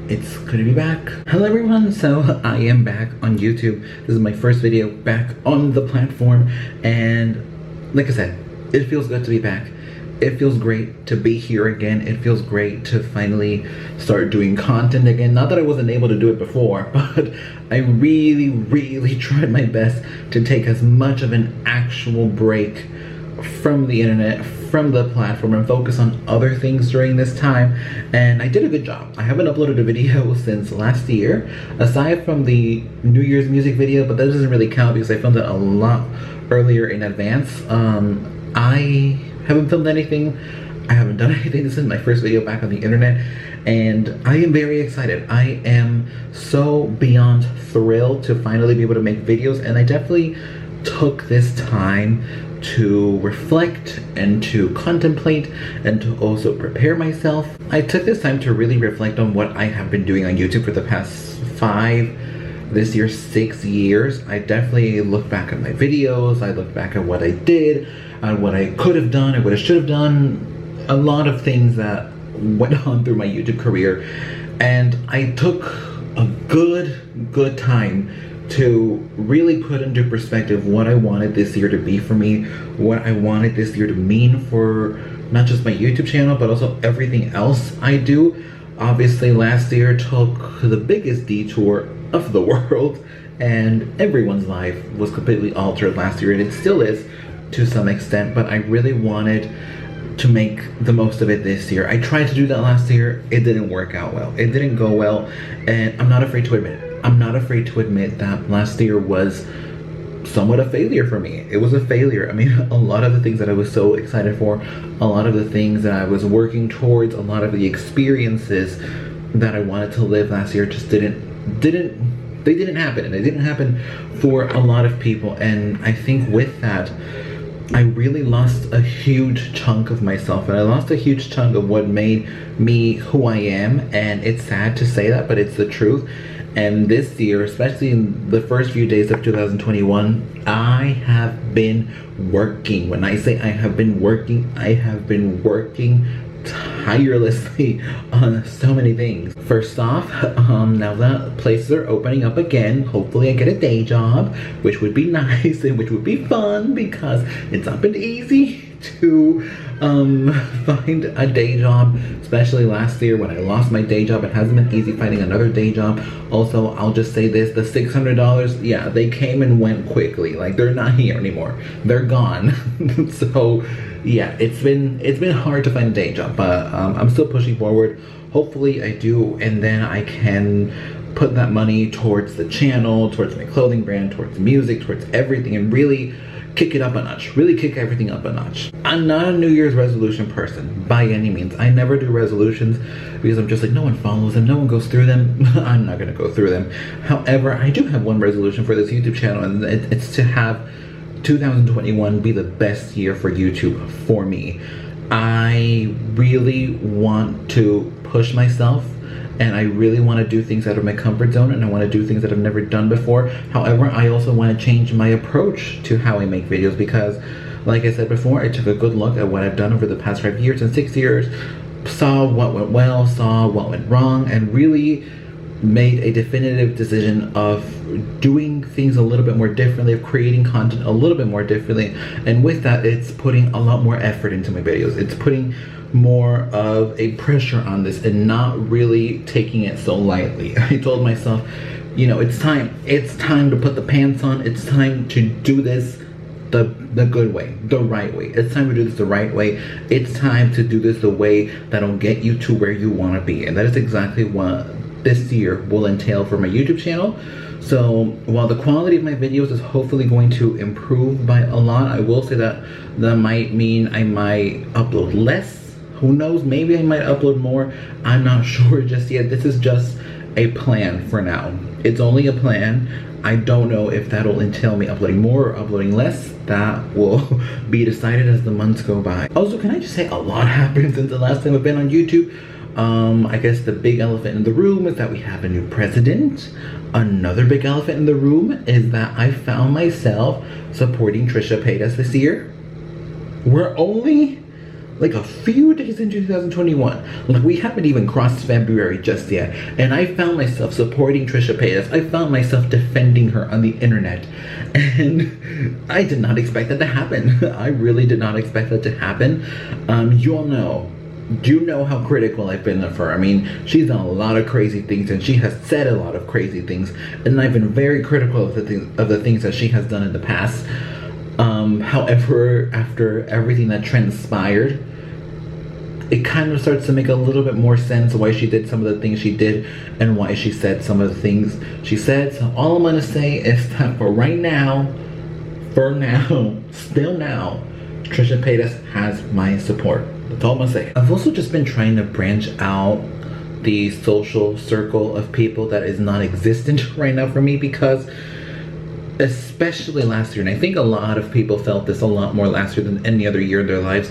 it's good to be back. Hello everyone, so I am back on YouTube. This is my first video back on the platform, and like I said, it feels good to be back. It feels great to be here again. It feels great to finally start doing content again. Not that I wasn't able to do it before, but I really tried my best to take as much of an actual break from the internet, from the platform, and focus on other things during this time, and I did a good job. I haven't uploaded a video since last year, aside from the New Year's music video, but that doesn't really count because I filmed it a lot earlier in advance. I haven't filmed anything. I haven't done anything. This is my first video back on the internet, and I am very excited. I am so beyond thrilled to finally be able to make videos, and I definitely took this time to reflect and to contemplate and to also prepare myself. I took this time to really reflect on what I have been doing on YouTube for the past 6 years. I definitely look back at my videos, I look back at what I did, and what I could have done, and what I should have done, a lot of things that went on through my YouTube career, and I took a good time to really put into perspective what I wanted this year to be for me, what I wanted this year to mean for not just my YouTube channel, but also everything else I do. Obviously, last year took the biggest detour of the world, and everyone's life was completely altered last year, and it still is to some extent, but I really wanted to make the most of it this year. I tried to do that last year. It didn't work out well. It didn't go well, and I'm not afraid to admit it. I'm not afraid to admit that last year was somewhat a failure for me. It was a failure. I mean, a lot of the things that I was so excited for, a lot of the things that I was working towards, a lot of the experiences that I wanted to live last year just didn't happen. And they didn't happen for a lot of people. And I think with that, I really lost a huge chunk of myself, and I lost a huge chunk of what made me who I am. And it's sad to say that, but it's the truth. And this year, especially in the first few days of 2021, I have been working. When I say I have been working tirelessly on so many things. First off, now that places are opening up again, hopefully I get a day job, which would be nice and which would be fun, because it's not been easy to find a day job, especially last year when I lost my day job. It hasn't been easy finding another day job. Also, I'll just say this, the $600, yeah, they came and went quickly. Like, they're not here anymore. They're gone. So yeah, it's been hard to find a day job, but I'm still pushing forward. Hopefully I do, and then I can put that money towards the channel, towards my clothing brand, towards music, towards everything, and really kick it up a notch, really kick everything up a notch. I'm not a New Year's resolution person by any means. I never do resolutions because I'm just like, no one follows them, no one goes through them. I'm not gonna go through them. However, I do have one resolution for this YouTube channel, and it's to have 2021 be the best year for YouTube for me. I really want to push myself, and I really want to do things out of my comfort zone, and I want to do things that I've never done before. However, I also want to change my approach to how I make videos, because like I said before, I took a good look at what I've done over the past 5 years and 6 years, saw what went well, saw what went wrong, and really made a definitive decision of doing things a little bit more differently, of creating content a little bit more differently. And with that, it's putting a lot more effort into my videos. It's putting more of a pressure on this and not really taking it so lightly. I told myself, you know, it's time to put the pants on. It's time to do this the good way, the right way. It's time to do this the right way. It's time to do this the way that'll get you to where you want to be. And that is exactly what this year will entail for my YouTube channel. So while the quality of my videos is hopefully going to improve by a lot, I will say that might mean I might upload less. Who knows, maybe I might upload more. I'm not sure just yet. This is just a plan for now. It's only a plan. I don't know if that'll entail me uploading more or uploading less. That will be decided as the months go by. Also, can I just say a lot happened since the last time I've been on YouTube. I guess the big elephant in the room is that we have a new president. Another big elephant in the room is that I found myself supporting Trisha Paytas this year. We're only like a few days into 2021. Like, we haven't even crossed February just yet, and I found myself supporting Trisha Paytas. I found myself defending her on the internet, and I did not expect that to happen. I really did not expect that to happen. You all know. Do you know how critical I've been of her? I mean, she's done a lot of crazy things, and she has said a lot of crazy things, and I've been very critical of the things that she has done in the past. However, after everything that transpired, it kind of starts to make a little bit more sense why she did some of the things she did and why she said some of the things she said. So all I'm gonna say is that for now, still now, Trisha Paytas has my support. That's all I'm gonna say. I've also just been trying to branch out the social circle of people that is non-existent right now for me, because especially last year, and I think a lot of people felt this a lot more last year than any other year in their lives,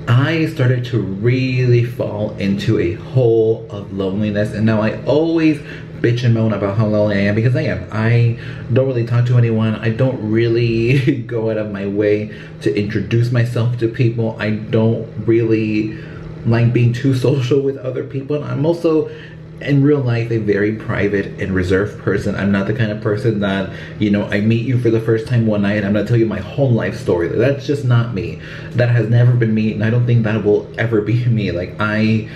I started to really fall into a hole of loneliness. And now I always bitch and moan about how lonely I am, because I am. I don't really talk to anyone. I don't really go out of my way to introduce myself to people. I don't really like being too social with other people. And I'm also, in real life, a very private and reserved person. I'm not the kind of person that, you know, I meet you for the first time one night and I'm gonna tell you my whole life story. That's just not me. That has never been me, and I don't think that will ever be me. Like, I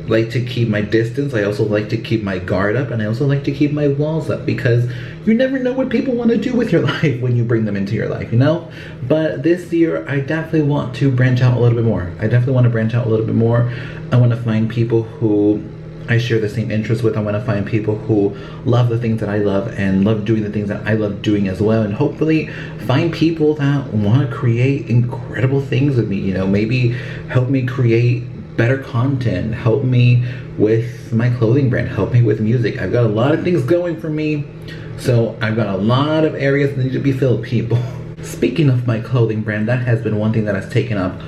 like to keep my distance. I also like to keep my guard up, and I also like to keep my walls up, because you never know what people want to do with your life when you bring them into your life, you know? But this year, I definitely want to branch out a little bit more. I definitely want to branch out a little bit more. I want to find people who I share the same interests with. I want to find people who love the things that I love and love doing the things that I love doing as well, and hopefully find people that want to create incredible things with me, you know, maybe help me create better content, help me with my clothing brand, help me with music. I've got a lot of things going for me, so I've got a lot of areas that need to be filled, people. Speaking of my clothing brand, that has been one thing that has taken up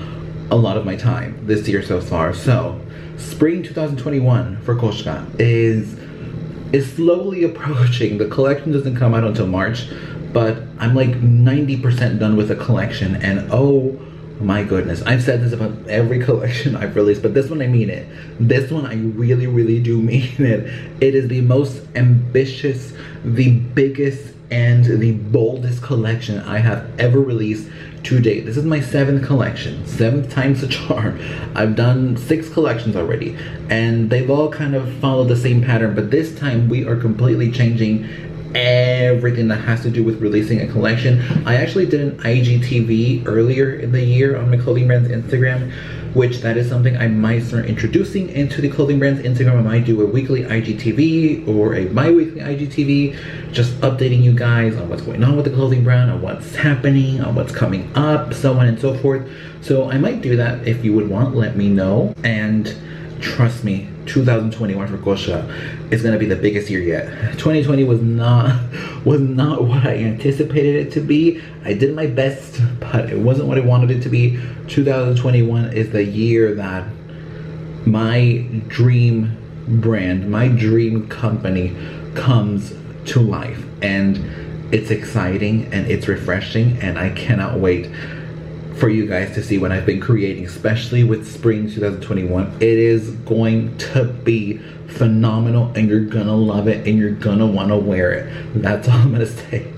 a lot of my time this year so far. So spring 2021 for KOSHKA is slowly approaching. The collection doesn't come out until March, but I'm like 90% done with the collection, and oh my goodness, I've said this about every collection I've released, but this one I mean it. This one I really, really do mean it. It is the most ambitious, the biggest, and the boldest collection I have ever released to date. This is my 7th collection, 7th time's the charm. I've done 6 collections already, and they've all kind of followed the same pattern, but this time we are completely changing everything that has to do with releasing a collection. I actually did an IGTV earlier in the year on my clothing brand's Instagram, which that is something I might start introducing into the clothing brand's Instagram. I might do a weekly IGTV or a bi-weekly IGTV, just updating you guys on what's going on with the clothing brand, on what's happening, on what's coming up, so on and so forth. So I might do that. If you would want, let me know. And trust me, 2021 for KOSHKA is gonna be the biggest year yet. 2020 was not what I anticipated it to be. I did my best, but it wasn't what I wanted it to be. 2021 is the year that my dream brand, my dream company comes to life, and it's exciting and it's refreshing, and I cannot wait for you guys to see what I've been creating, especially with spring 2021. It is going to be phenomenal, and you're gonna love it, and you're gonna want to wear it. That's all I'm gonna say.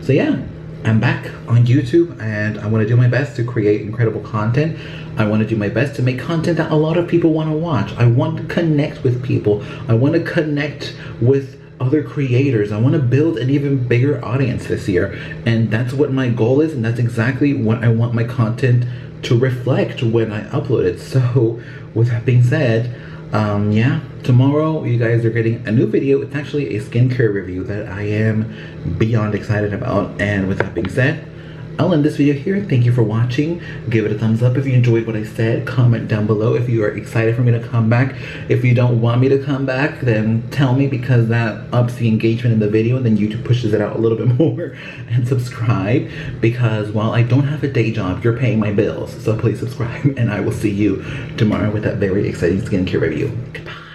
So yeah, I'm back on YouTube, and I want to do my best to create incredible content. I want to do my best to make content that a lot of people want to watch. I want to connect with people. I want to connect with other creators. I want to build an even bigger audience this year, and that's what my goal is, and that's exactly what I want my content to reflect when I upload it. So with that being said, yeah, tomorrow you guys are getting a new video. It's actually a skincare review that I am beyond excited about. And with that being said, I'll end this video here. Thank you for watching. Give it a thumbs up if you enjoyed what I said. Comment down below if you are excited for me to come back. If you don't want me to come back, then tell me, because that ups the engagement in the video, and then YouTube pushes it out a little bit more. And subscribe, because while I don't have a day job, you're paying my bills. So please subscribe, and I will see you tomorrow with that very exciting skincare review. Goodbye.